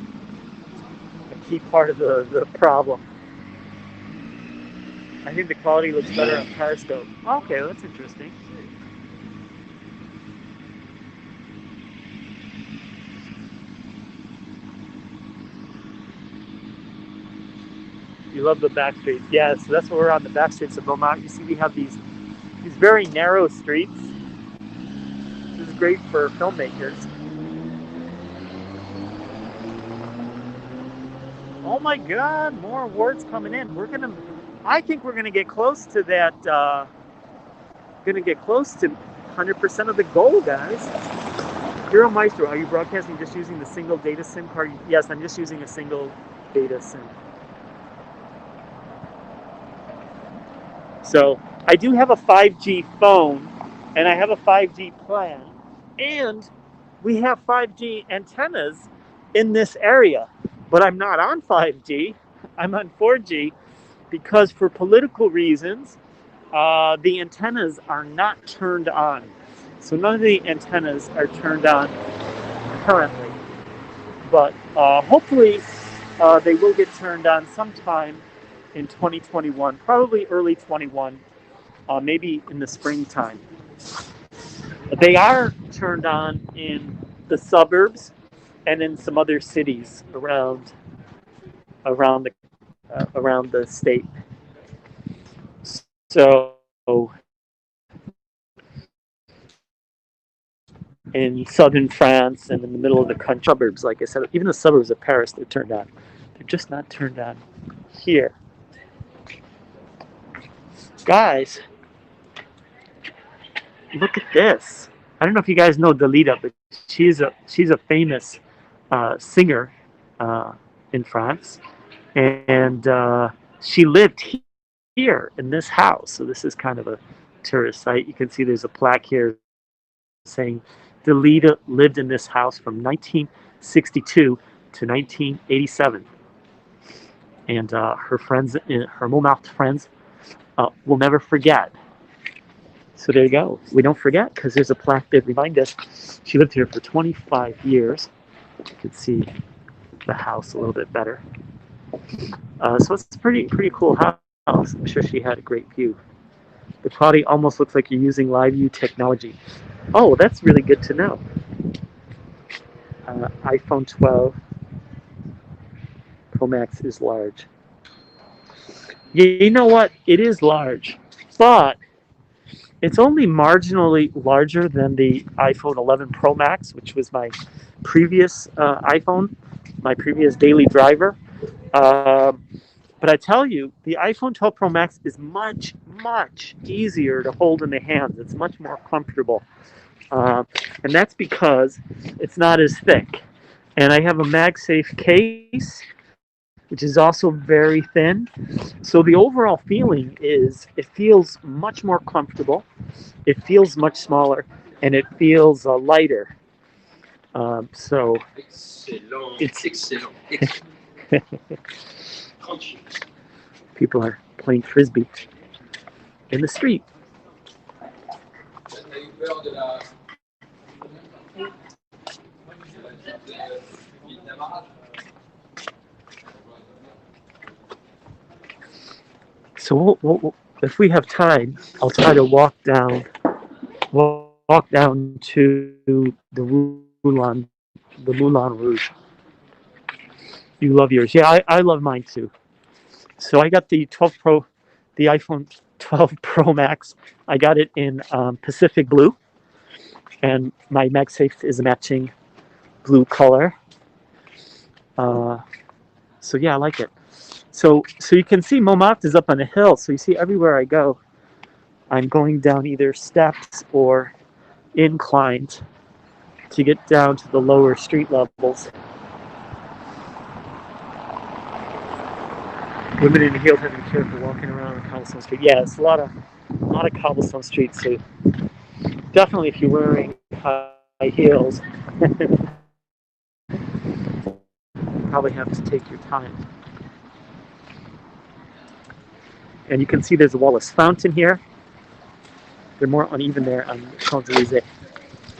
key part of the problem. I think the quality looks better on Periscope. Okay, that's interesting. You love the back streets. Yeah, so that's what we're on, the back streets of Beaumont. You see we have these very narrow streets. This is great for filmmakers. Oh my God, more awards coming in. I think we're gonna get close to that. Gonna get close to 100% of the goal, guys. Hero Maestro, are you broadcasting just using the single data SIM card? Yes, I'm just using a single data SIM. So I do have a 5G phone, and I have a 5G plan, and we have 5G antennas in this area, but I'm not on 5G. I'm on 4G because for political reasons, the antennas are not turned on. So none of the antennas are turned on currently, but hopefully they will get turned on sometime in 2021, probably early 21, maybe in the springtime. They are turned on in the suburbs and in some other cities around around the state. So in southern France and in the middle of the country, suburbs, like I said, even the suburbs of Paris, they're turned on. They're just not turned on here. Guys, look at this. I don't know if you guys know Dalida, but she's a famous singer in France, and she lived here in this house. So this is kind of a tourist site. You can see there's a plaque here saying Dalida lived in this house from 1962 to 1987, and her friends, her Montmartre friends, will never forget. So there you go. We don't forget because there's a plaque that reminds us she lived here for 25 years. You can see the house a little bit better. So it's a pretty cool house. I'm sure she had a great view. The quality almost looks like you're using live view technology. Oh, that's really good to know. iPhone 12 Pro Max is large. You know what? It is large, but it's only marginally larger than the iPhone 11 Pro Max, which was my previous iPhone, my previous daily driver. But I tell you, the iPhone 12 Pro Max is much easier to hold in the hands. It's much more comfortable. And that's because it's not as thick. And I have a MagSafe case, which is also very thin. So the overall feeling is it feels much more comfortable, it feels much smaller, and it feels lighter. So it's excellent. People are playing frisbee in the street. So if we have time, I'll try to walk down to the Moulin Rouge. You love yours, yeah. I love mine too. So I got the iPhone 12 Pro Max. I got it in Pacific Blue, and my MagSafe is a matching blue color. So yeah, I like it. So you can see Montmartre is up on a hill. So you see everywhere I go, I'm going down either steps or inclined to get down to the lower street levels. Women in heels have to be careful walking around on cobblestone street. Yeah, it's a lot of cobblestone streets. So definitely, if you're wearing high heels, probably have to take your time. And you can see there's a Wallace fountain here. They're more uneven there on Champs-Élysées.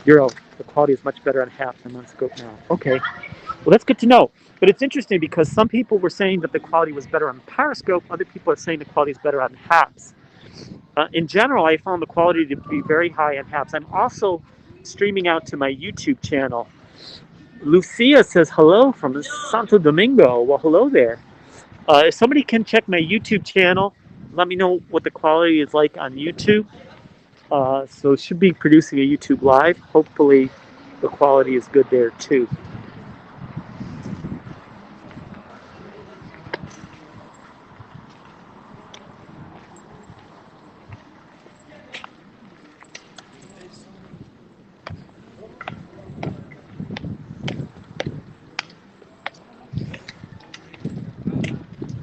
Euro, the quality is much better on half than on scope now. Okay, well that's good to know. But it's interesting because some people were saying that the quality was better on periscope. Other people are saying the quality is better on halves. In general, I found the quality to be very high on halves. I'm also streaming out to my YouTube channel. Lucia says hello from Santo Domingo. Well, hello there. If somebody can check my YouTube channel, let me know what the quality is like on YouTube. So should be producing a YouTube live. Hopefully the quality is good there too.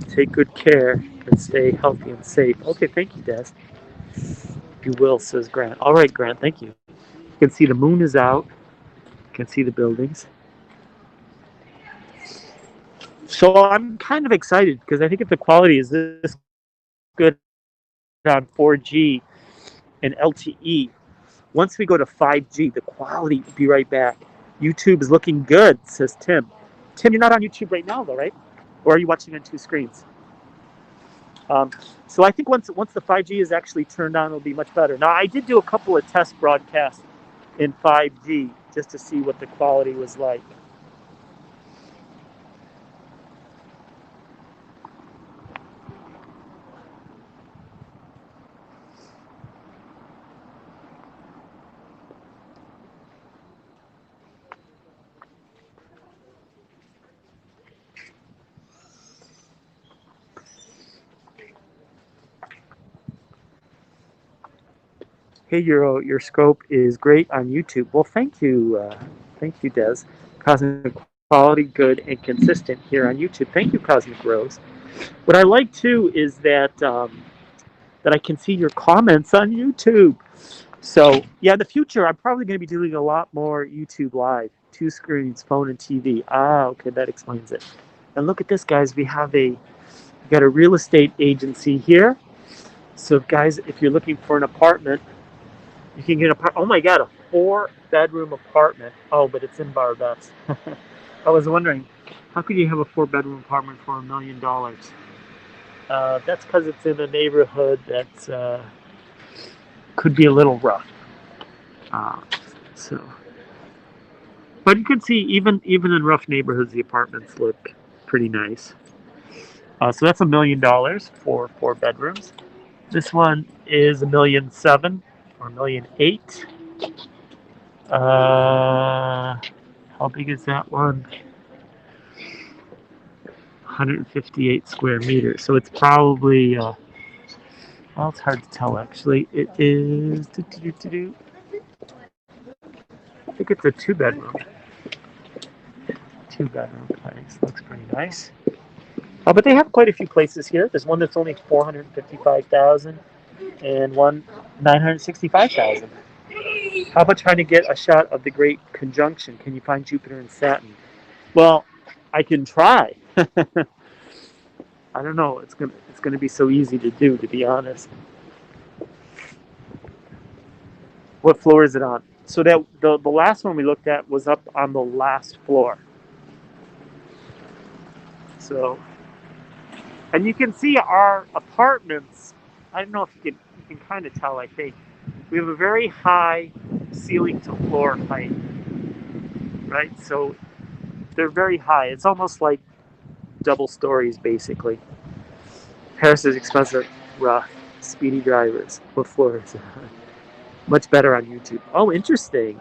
Take good care and stay healthy and safe. Okay, thank you, Des. You will, says Grant. All right, Grant, thank you. You can see the moon is out. You can see the buildings. So I'm kind of excited because I think if the quality is this good on 4G and LTE, once we go to 5G, the quality will be right back. YouTube is looking good, says Tim. Tim, you're not on YouTube right now, though, right? Or are you watching on two screens? So I think once the 5G is actually turned on, it'll be much better. Now, I did do a couple of test broadcasts in 5G just to see what the quality was like. Hey, your scope is great on YouTube. Well, thank you, Des. Cosmic quality, good and consistent here on YouTube. Thank you, Cosmic Rose. What I like too is that that I can see your comments on YouTube. So yeah, in the future, I'm probably going to be doing a lot more YouTube Live, two screens, phone and TV. Ah, okay, that explains it. And look at this, guys. We got a real estate agency here. So guys, if you're looking for an apartment, you can get oh my God, a 4-bedroom apartment. Oh, but it's in Barbets. I was wondering, how could you have a 4-bedroom apartment for $1 million? That's because it's in a neighborhood that's could be a little rough. So, but you can see even in rough neighborhoods, the apartments look pretty nice. So that's $1 million for 4 bedrooms. This one is $1.7 million or $1.8 million. How big is that one? 158 square meters. So it's probably well, it's hard to tell actually. It is. I think it's a 2-bedroom. 2-bedroom place. Looks pretty nice. Oh, but they have quite a few places here. There's one that's only $455,000 and one $965,000. How about trying to get a shot of the Great Conjunction? Can you find Jupiter and Saturn? Well, I can try. I don't know. It's gonna be so easy to do, to be honest. What floor is it on? So that the last one we looked at was up on the last floor. So, and you can see our apartments. I don't know if you can kind of tell. I think we have a very high ceiling to floor height, right? So they're very high. It's almost like double stories, basically. Paris is expensive, rough, speedy drivers. What floor is it? Much better on YouTube. Oh, interesting.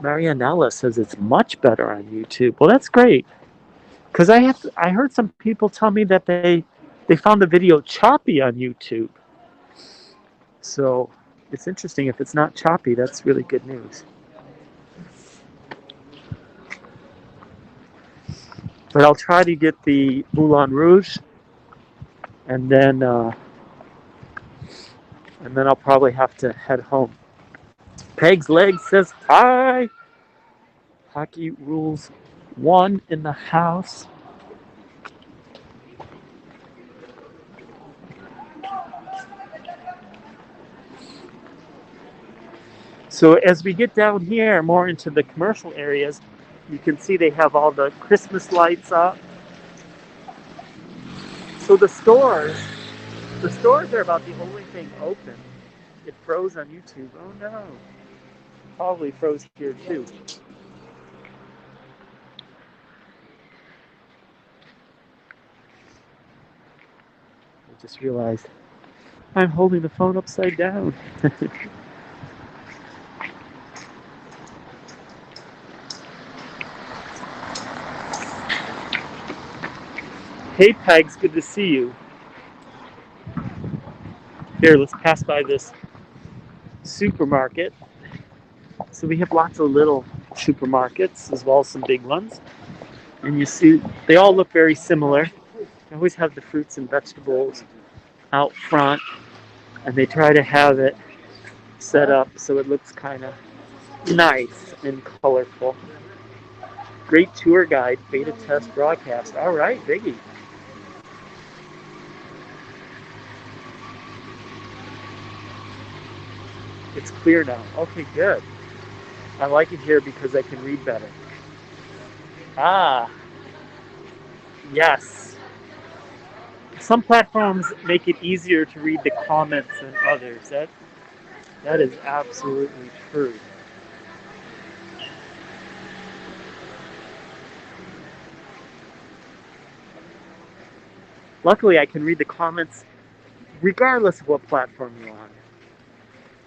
Marianella says it's much better on YouTube. Well, that's great. Because I heard some people tell me that they found the video choppy on YouTube. So it's interesting. If it's not choppy, that's really good news. But I'll try to get the Moulin Rouge, and then I'll probably have to head home. Peg's Leg says hi. Hockey Rules 1 in the house. So as we get down here more into the commercial areas, you can see they have all the Christmas lights up. So the stores are about the only thing open. It froze on YouTube. Oh no. Probably froze here too. I just realized I'm holding the phone upside down. Hey Pegs, good to see you. Here, let's pass by this supermarket. So we have lots of little supermarkets as well as some big ones. And you see, they all look very similar. They always have the fruits and vegetables out front, and they try to have it set up so it looks kind of Nice and colorful. Great tour guide, beta test broadcast. All right, Biggie. It's clear now. Okay, good. I like it here because I can read better. Ah, yes. Some platforms make it easier to read the comments than others. That is absolutely true. Luckily, I can read the comments regardless of what platform you're on.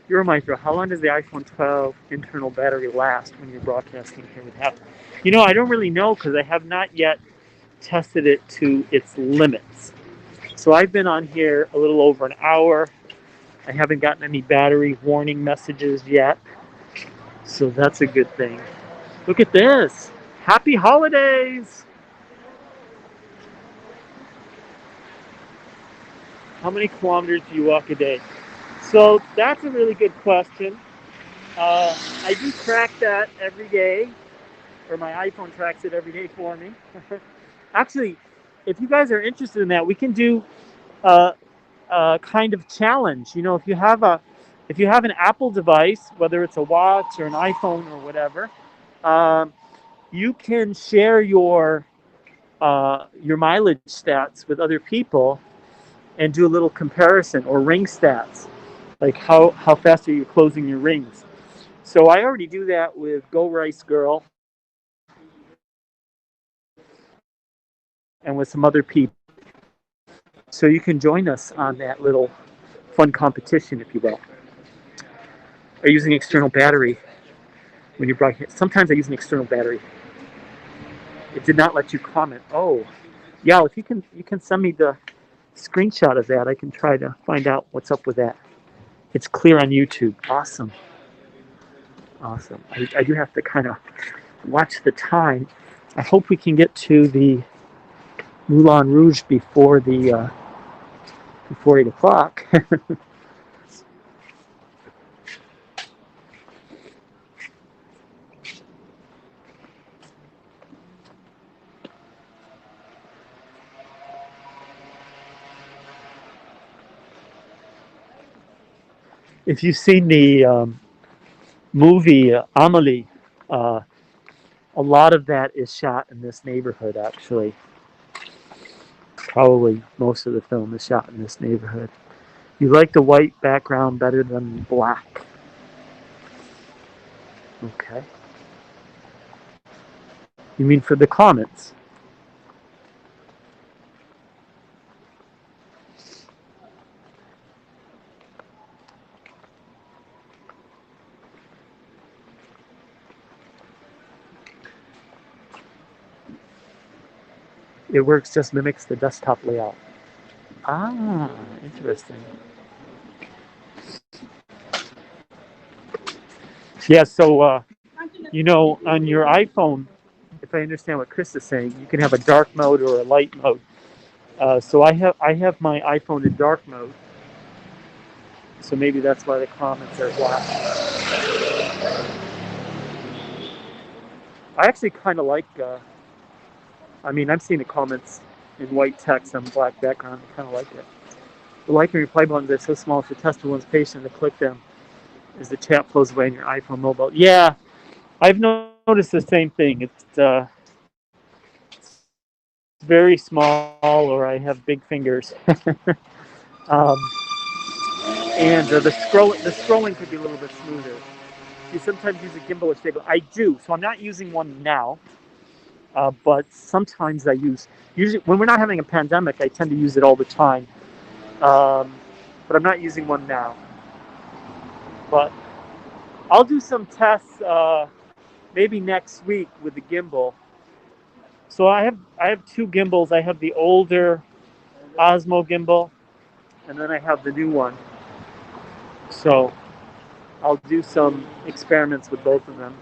You're Maestro. How long does the iPhone 12 internal battery last when you're broadcasting here with Apple? I don't really know because I have not yet tested it to its limits. So I've been on here a little over an hour. I haven't gotten any battery warning messages yet. So that's a good thing. Look at this. Happy holidays! How many kilometers do you walk a day? So that's a really good question. I do track that every day, or my iPhone tracks it every day for me. Actually, if you guys are interested in that, we can do a kind of challenge. If you have an Apple device, whether it's a watch or an iPhone or whatever, um, you can share your mileage stats with other people and do a little comparison, or ring stats, like how fast are you closing your rings. So I already do that with Go Rice Girl and with some other people. So you can join us on that little fun competition, if you will. Are you using external battery when you broadcast? Sometimes I use an external battery. It did not let you comment. Oh, yeah. If you can send me the screenshot of that. I can try to find out what's up with that. It's clear on YouTube. Awesome, awesome. I do have to kind of watch the time. I hope we can get to the Moulin Rouge before 8 o'clock. If you've seen the movie Amelie, uh, a lot of that is shot in this neighborhood. Actually, probably most of the film is shot in this neighborhood. You like the white background better than black? Okay. You mean for the comments? It works, just mimics the desktop layout. Ah, interesting. Yeah, so on your iPhone, if I understand what Chris is saying, you can have a dark mode or a light mode. So I have my iPhone in dark mode, so maybe that's why the comments are black. I actually kind of like. I'm seeing the comments in white text on black background. I kind of like it. The like and reply buttons are so small, if you test one's patient to click them as the chat flows away on your iPhone mobile. Yeah, I've noticed the same thing. It's very small, or I have big fingers. um, and the scrolling could be a little bit smoother. You sometimes use a gimbal or stable. I do, so I'm not using one now. But sometimes I usually when we're not having a pandemic, I tend to use it all the time. But I'm not using one now. But I'll do some tests maybe next week with the gimbal. So I have two gimbals. I have the older Osmo gimbal, and then I have the new one. So I'll do some experiments with both of them.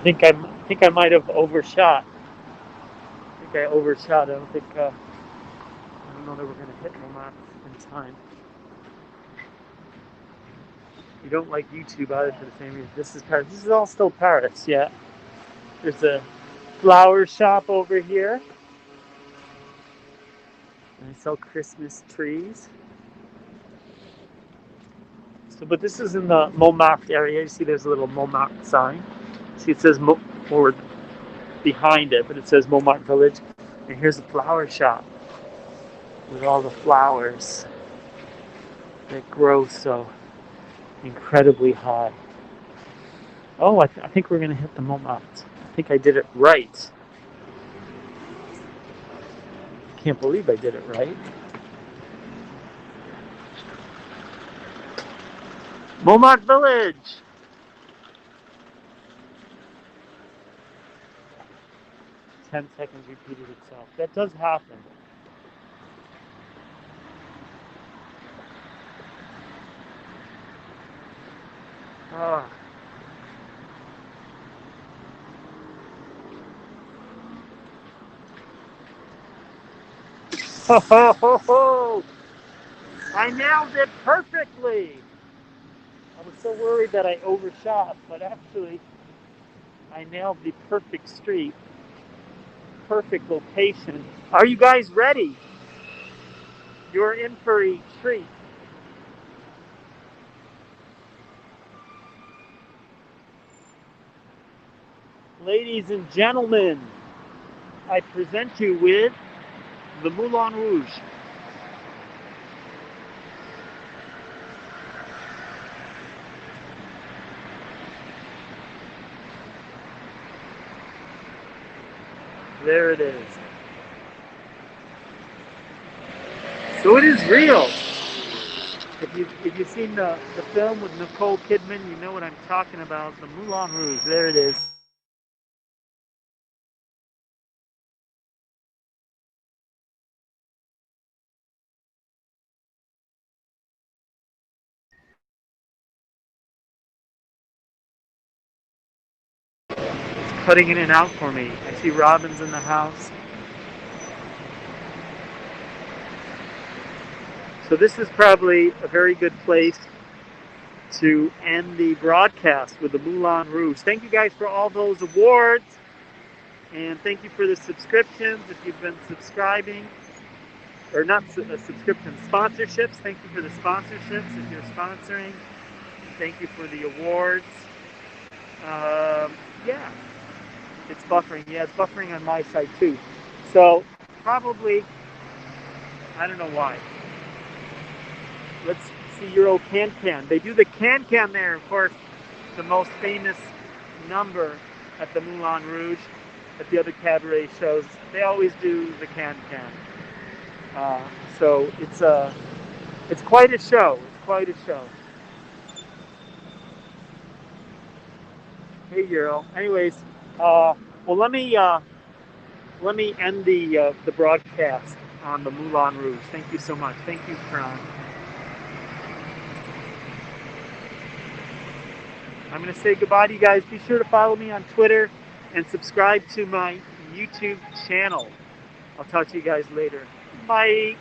I think I might have overshot. I think I overshot. I don't know that we're gonna hit Montmartre in time. You don't like YouTube either for the same reason. This is Paris. This is all still Paris, yeah. There's a flower shop over here. And they sell Christmas trees. So, but this is in the Montmartre area. You see there's a little Montmartre sign. See it says or behind it, but it says Montmartre Village. And here's a flower shop with all the flowers that grow so incredibly high. Oh, I think we're going to hit the Montmartre. I think I did it right. Can't believe I did it right. Montmartre Village! 10 seconds repeated itself. That does happen. Ah. Ho ho ho ho! I nailed it perfectly! I was so worried that I overshot, but actually I nailed the perfect street, perfect location. Are you guys ready? You're in for a treat. Ladies and gentlemen, I present you with the Moulin Rouge. There it is. So it is real. If you've seen the film with Nicole Kidman, you know what I'm talking about. The Moulin Rouge. There it is. It's cutting in and out for me. I see Robin's in the house. So this is probably a very good place to end the broadcast with the Moulin Rouge. Thank you guys for all those awards. And thank you for the subscriptions. If you've been subscribing, or not subscriptions, sponsorships. Thank you for the sponsorships. If you're sponsoring, thank you for the awards. Yeah, it's buffering. Yeah, it's buffering on my side too. So probably, I don't know why. Let's see Euro Can-Can. They do the Can-Can there, of course, the most famous number at the Moulin Rouge, at the other cabaret shows. They always do the Can-Can. So it's quite a show. It's quite a show. Hey, Euro. Anyways, well, let me end the broadcast on the Moulin Rouge. Thank you so much. Thank you, Fran. I'm going to say goodbye to you guys. Be sure to follow me on Twitter and subscribe to my YouTube channel. I'll talk to you guys later. Bye.